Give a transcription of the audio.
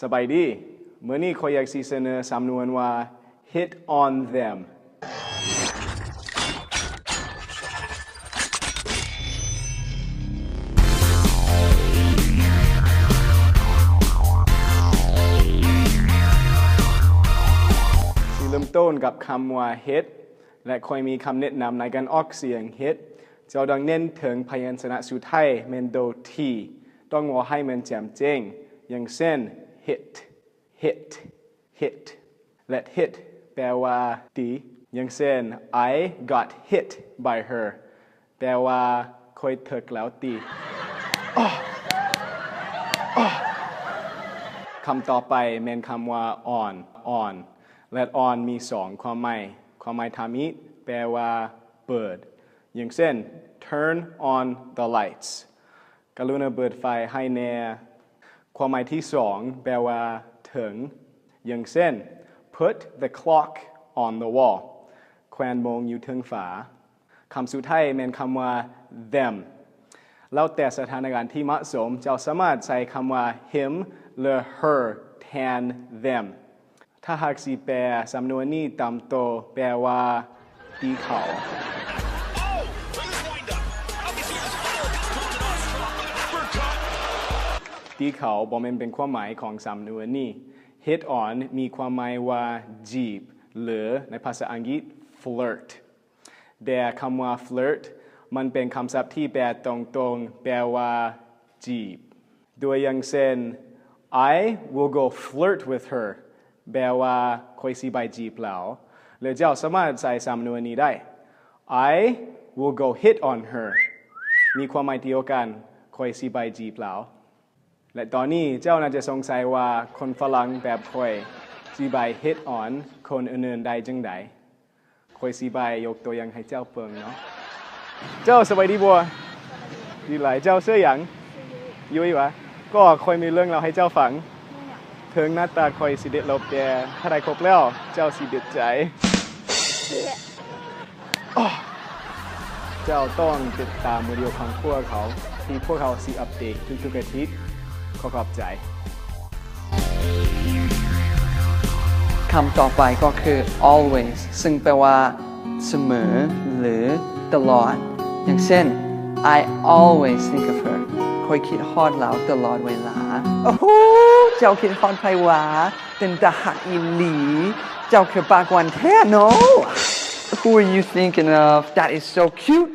สบายดีมื้อนี้ข้อยอยากสิเสนอสำนวนว่า hit on them สิเริ่มต้นกับคำว่า hit และค่อยมีคำแนะนำในการออกเสียง hit เจ้าดังเน้นถึงพยัญชนะสุดท้ายแม่นโด t ต้องว่าให้มันแจ่มแจ้งอย่างเช่น hit และ hit แปลว่าตีอย่างเช่น I got hit by her แปลว่าค่อยถูกแล้วตีคำต่อไปแม่นคำว่า on และ on มี2ความหมายทามิแปลว่าเปิดอย่างเช่น turn on the lights กรุณาเปิดไฟให้แน่ความหมายที่2แปลว่าถึงอย่างเช่น put the clock on the wall แขวนโมงอยู่เทิงฝาคำสุดท้ายแม่นคำว่า them แล้วแต่สถานการณ์ที่เหมาะสมเจ้าสามารถใช้คำว่า him หรือ her แทน them ถ้าหากสิแปลสำนวนนี้ตามโตแปลว่าตีเขาตีเขาบ่แม่นเป็นความหมายของสำนวนนี้ hit on มีความหมายว่าจีบหรือในภาษาอังกฤษ flirt แต่คำว่า flirt มันเป็นคำศัพท์ที่แปลตรงๆแปลว่าจีบโดยอย่างเช่น I will go flirt with her แปลว่าค่อยสิไปจีบแล้วหรือเจ้าสามารถใส่สำนวนนี้ได้ I will go hit on her มีความหมายเดียวกันค่อยสิไปจีบแล้วและตอนนี้เจ้าน่าจะสงสัยว่าคนฝรั่งแบบค่อยสิไป hit on คนอื่นๆได้จังได๋ค่อยสิไปยกตัวอย่างให้เจ้าเบิ่งเนาะเจ้าสบายดีบ่ดีหลายเจ้าชื่อหยังยุ้ยวะก็ค่อยมีเรื่องเล่าให้เจ้าฟังถึงหน้าตาค่อยสิเด็ดลบแต่ถ้าได้ครบแล้วเจ้าสิเด็ดใจเจ้าต้องติดตามวิดีโอของพวกเขาที่พวกเขาสิอัปเดตทุกๆอาทิตย์ขอบใจคำต่อไปก็คือ always ซึ่งแปลว่าเสมอหรือตลอดอย่างเช่น I always think of her คอยคิดฮอดแล้วตลอดเวลาโอ้โหเจ้าคิดฮอดไผวะเป็นตาหักอีหลีเจ้าคือปากหวานแท้เนาะ Who are you thinking of? That is so cute